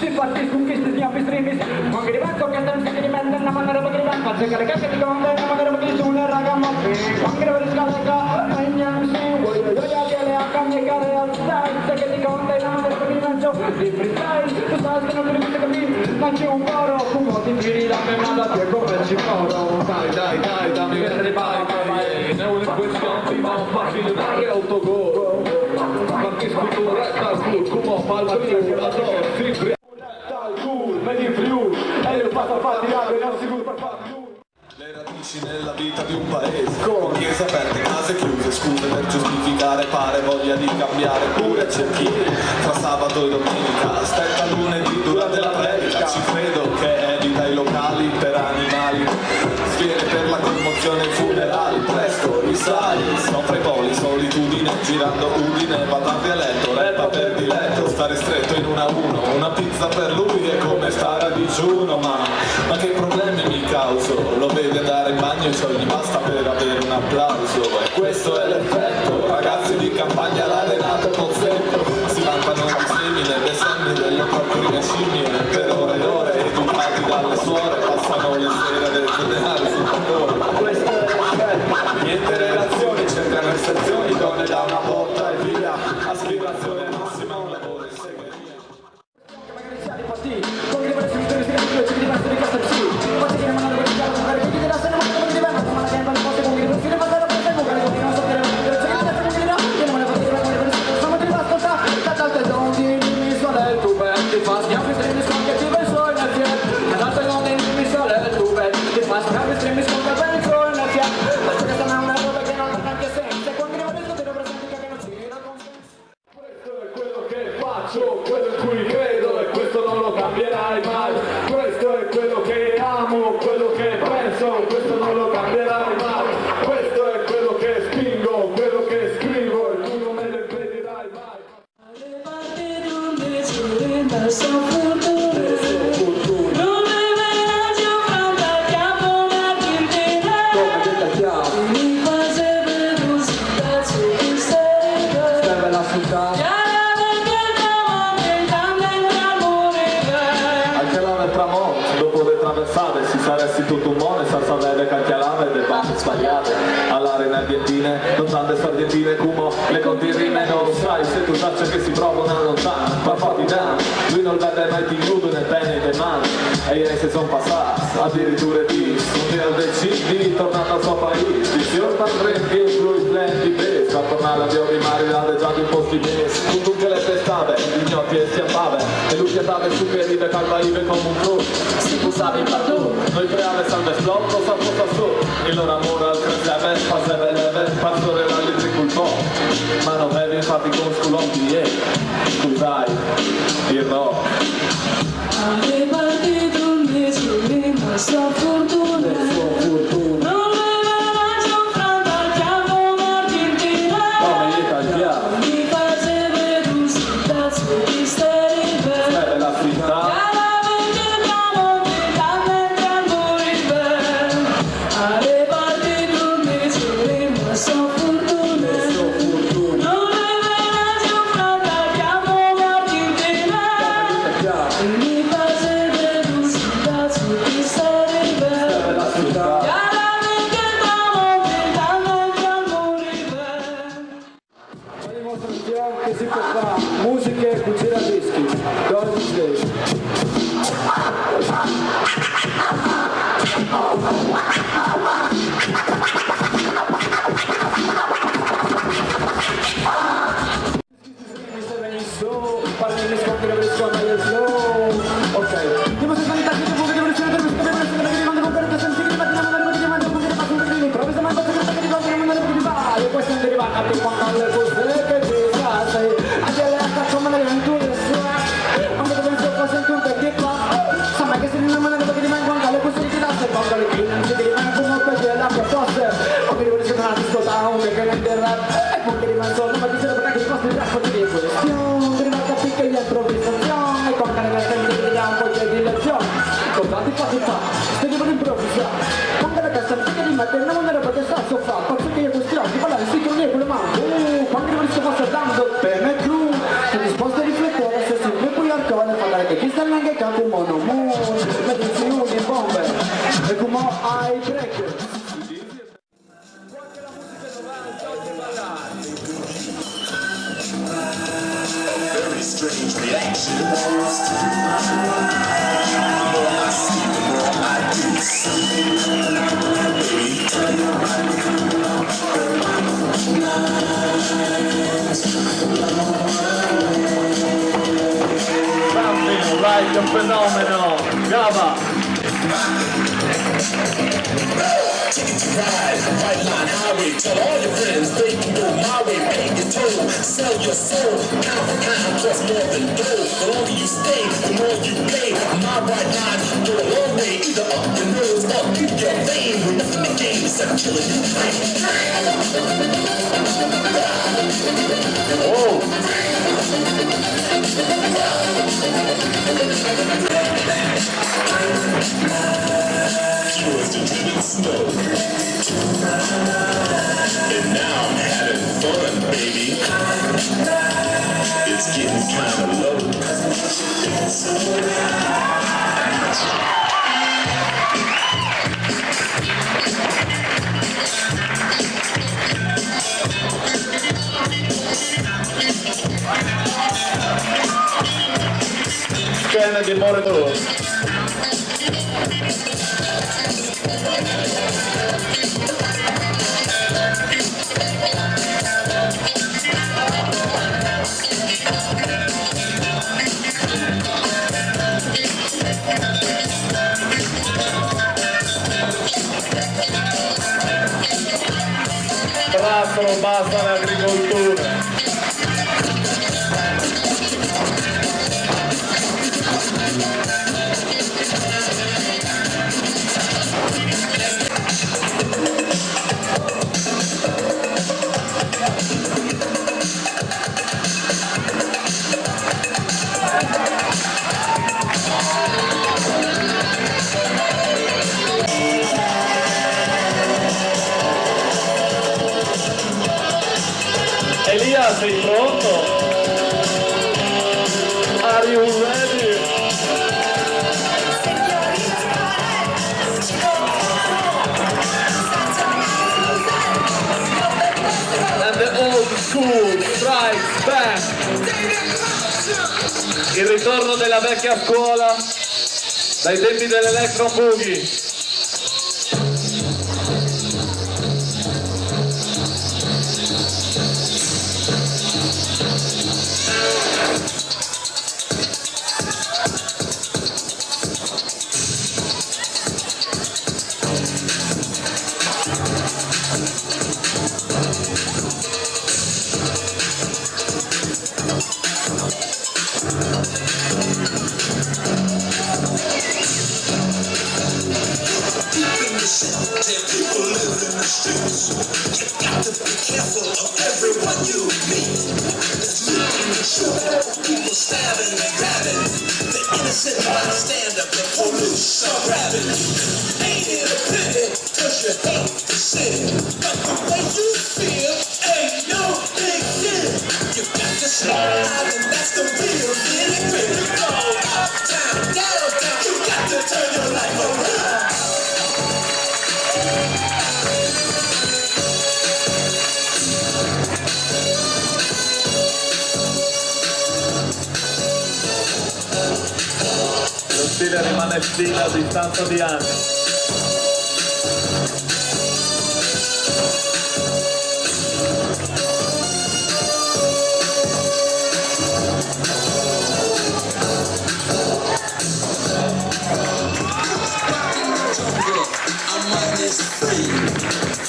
Sifattis kungkistis nyapis rimis Mengiriban kokestan sekiriman dan nama nara mengiriban Pasakala kasih dikomdan nama nara mengisuna ragam api Mengiriban sekalaka menyangsi Woyoyoya kele akan nyekare outside Sekali komdan nama nara mengiriban so Di freestyle Tusas kena beri bisa kami Nanti umparo Kumotin diri dame nada Tiago penciparo Dai dammi vedere vai Ne una questione di non facile dare autogol Perché scritto retta al culo Come palma di regolatore Sempre meglio in Friuli e io fatto a fatti non sicuro per fatti le radici nella vita di un paese con chiese aperte, case chiuse, scuse per giustificare pare voglia di cambiare pure c'è chi tra sabato e domenica stenta lunedì durante la predica ci credo che evita i locali per animali sviene per la commozione ai funerali presto risali soffre poli solitudine girando udine patate a letto repa per diletto stare stretto in 1 a 1 una pizza per lui è come stare a digiuno ma che problemi mi causo lo vede andare in bagno e ciò gli basta per avere un applauso e questo è l'effetto ragazzi di campagna l'arenato Pozzetto si vantano di semi nelle semme delle proprie scimmie per ore e ore educati dalle suore passano le sere del denaro sul motore questo è l'effetto niente relazioni cercano estazioni donne da una botta e via aspirazione massima un lavoro in segreteria quello in cui credo e questo non lo cambierai mai questo è quello che amo quello che penso questo non lo cambierai mai questo è quello che spingo quello che scrivo e tu non me lo impedirai mai se saresti tutto un mondo senza avere cantialame e le bande sbagliate all'arena argentine non tante sargentine cumo le conti rime non lo sai se tu sai che si provano lontano per farti down lui non vede mai ti nudo nel bene delle mani e ieri se son passati addirittura di un giro del CD tornato al suo paese di signor Padre che lui blend di base per tornare a Biori Mari radeggiato in posti mesi con tutte le testate ignotti e schiaffave e lui piatave su piedi da calva ive come un flu si bussava in pardù noi creare salve sblocco sa posa su il loro amore al cresceve passeve leve pastore l'allitricultò ma non bevi infatti con sculonti e scusai il rock alle parti d'un disuri ma sua fortuna non aveva soffranta al chiamo Argentina come gli italiani mi faceva tu si pezzo di sterive la frittata che si può fare musica e cucina dischi don't stay improvvisazione, con la gente che un po' di E chi sta anche qua come non mu, vedi si uno in bombe, e come ai break. Very strange reaction. The more I see, the more I do. Something like a phenomenon. Gaba. Ticket to ride, white line highway. Tell all your friends they can go my way. Pay your toll, sell your soul. Pound for pound, cost more than gold. The longer you stay, the more you pay. My white line go a long way. Either up your nose or through your vein. With nothing to gain except killing you. Oh. Was the driven snow. And now I'm having fun, baby. It's getting kinda low. Scena di More Dolore. Trattano, basta l'agricoltura. Elia, sei pronto? Are you ready? And the old school strikes back. Il ritorno della vecchia scuola dai tempi dell'Electron Boogie. People live in the streets. You got to be careful of everyone you meet. There's looting and shooting, people stabbing and grabbing. The innocent bystander, the police are grabbing. Ain't it a pity, cause you hate the city. But the way you feel ain't no big deal. You got to stay alive and that's the real thing. Really go uptown, downtown. You got to turn your life around. Lo stile rimane stile a distanza di anni.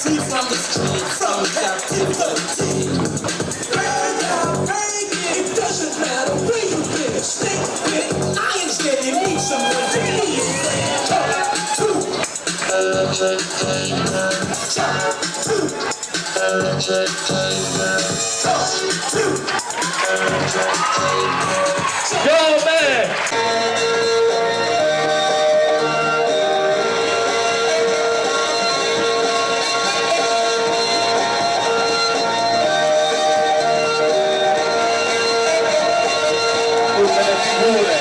Free from the street, from captivity. It doesn't matter where you've been. Stick with iron skin, you need someone to lead. Talk to. Go man! Tutte le figure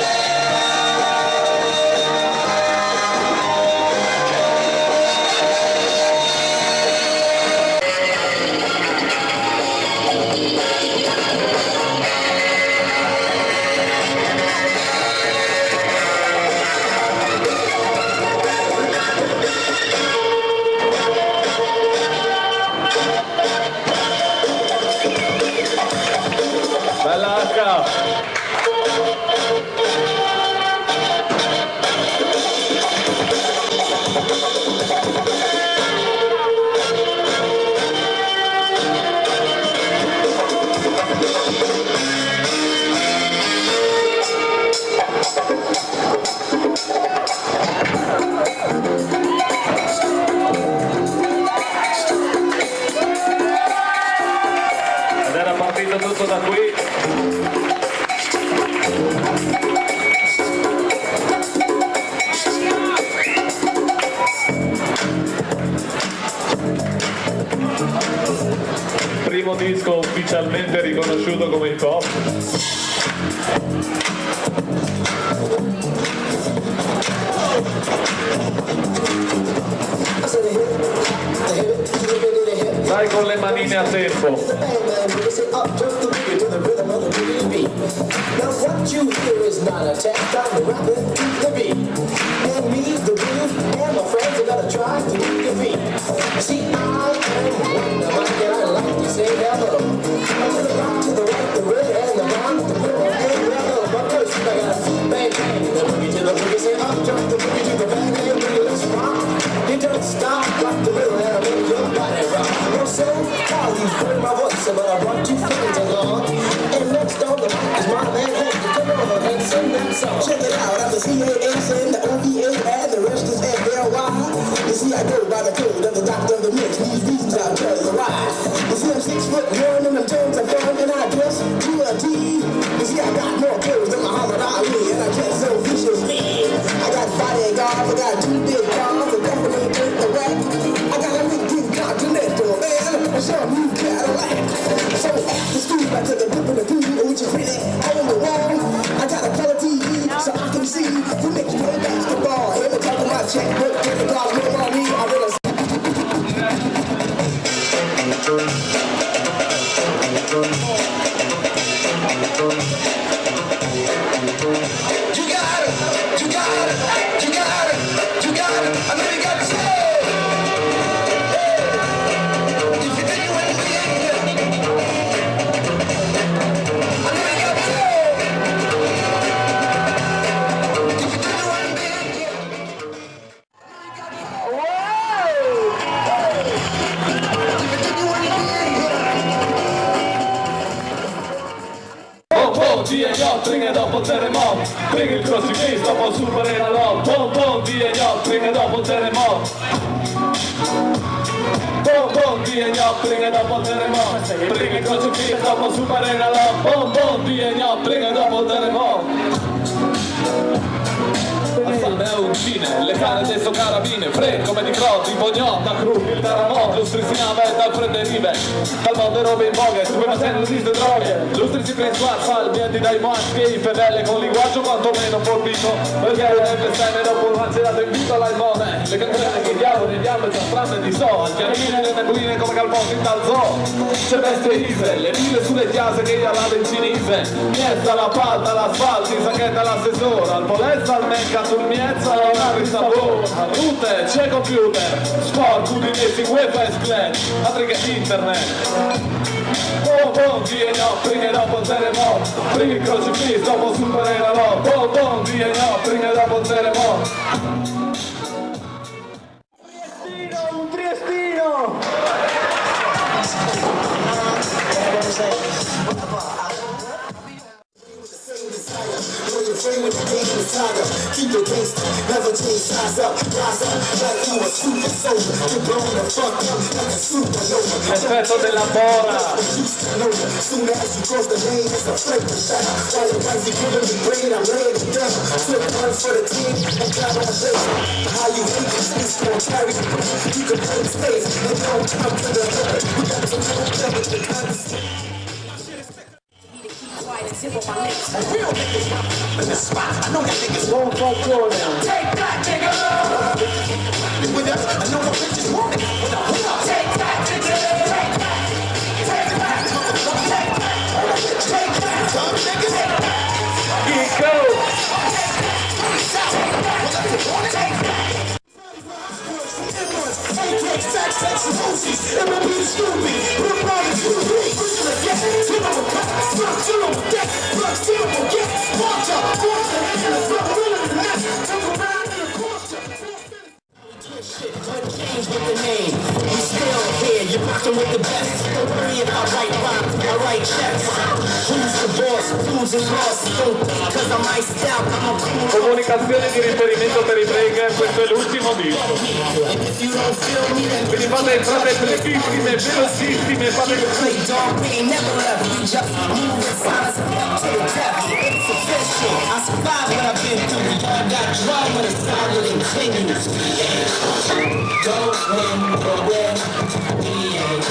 disco ufficialmente riconosciuto come hip hop. Dai con le manine a tempo. Now what you hear is not a tap, I'm rapping to the beat. And me, the groove, and my friends are gonna try to beat the beat. See, I am one of my and I like to say hello. I'm gonna rock to the right, the red, and the rock, the middle, and the yellow. But first, I gotta bang, bang, the boogie to the boogie, say up, jump the boogie to the bang, bang, boogie, let's rock. You don't stop, rock the middle, and I make your body rock. You're so proud, you've heard my voice, but I brought two friends along. And next on the mic is my man, Hank. Come over and sing that song. Check it out, I'm the C-A-S-N, the O-V-A, and the rest is F-L-Y. You see, I go by the code of the doctor of the mix. These reasons I'll tell you why. You see, I'm 6'1", and I'm turns are fun, and I dress to a T. You see, I got more clothes than Muhammad Ali, and I dress so viciously. I got bodyguards, I got two big cars, I definitely take the whack. I got a LinkedIn Continental, man, and some new Cadillac. So after school, I took a dip in the pool, which is really on the wall. I got a color TV, so I can see who makes play basketball. Every time I checkbook, $20 more on me, I realize. You got it, you got it, you got it, you got it. I know you got to say. If you think you want to be in here, I know you got to say. If you think you want to be in here, if you think you want to be in here. Bom bom dia gli stringe dopo il terremoto. Bring il crocifisso dopo Super Enalot. Bom bom dia gli stringe dopo il terremoto. Bom bom dia gli stringe dopo il terremoto. Bring il crocifisso dopo Super Enalot. Bom bom dia gli stringe dopo il terremoto. Alzame è un cine, le cane adesso carabine, fre come di croti, bognotta, cru, il terremoto, lustrissima dal prenderive, dal mondo robe in voga, stupefacenti di droghe, lustrisi per squarza, albienti dai maschi, fedele con linguaggio quantomeno forbito, perché le stelle dopo un lanciato in vita la imone, le cangrene che diavoli, diavoli, strane di so, al chiarine le nebuline come calposi dal zoo, c'è bestie ise, le mille sulle chiase che io alla in cinese, miezza la palta, l'asfalto, in sacchetta l'assessora, al polezza, al mecca, sul miezza, la risabona, rute, c'è computer, sport, udinesi, web e splen, altre che internet. Bom bom dia no, prima dopo il terremoto, prima il crocifisso, dopo Super Enalot. Bom bom dia no, prima dopo il terremoto. Un triestino! Keep your gangster, never change, size up, rise up, like you a super soldier. Get blown the fuck up like a supernova. L'effetto della bora. Soon as you cross the lane, it's a flavor shot. While your wife be giving me brain, I'm laying it down. Flip one for the team, and grab on the base. How you hate this space, gon' carry the push. You can play space, and don't come to the hood. We got some little trouble to understand. Real niggas in this spot. I know that niggas won't take that, nigga. With us, I know my bitches want it. When I pull up, take that, nigga. Take that, take that, motherfucker. Take that, take that, dumb niggas. Here it goes. Take that. Sex, sex, and Moses, MLB the Scooby, put up on the TV, pushing the gas, till I'm a cut, still on the deck, blood still on the water, and the front, willing to match, jump around in the quarter. Shit, unchanged with the name, we still here, you're rocking with the best, don't worry about right rhymes, I write checks, who's the boss, who's the boss, don't think cause I'm iced out, I'm a cool. Comunicazione di riferimento per i breaker, questo è l'ultimo disco. Quindi fate brevissime, velocissime, fate Play dog, we ain't never left. We just move in silence to the death. It's official. I survived what I've been through. I got drama, the saga continues. Go win, we ain't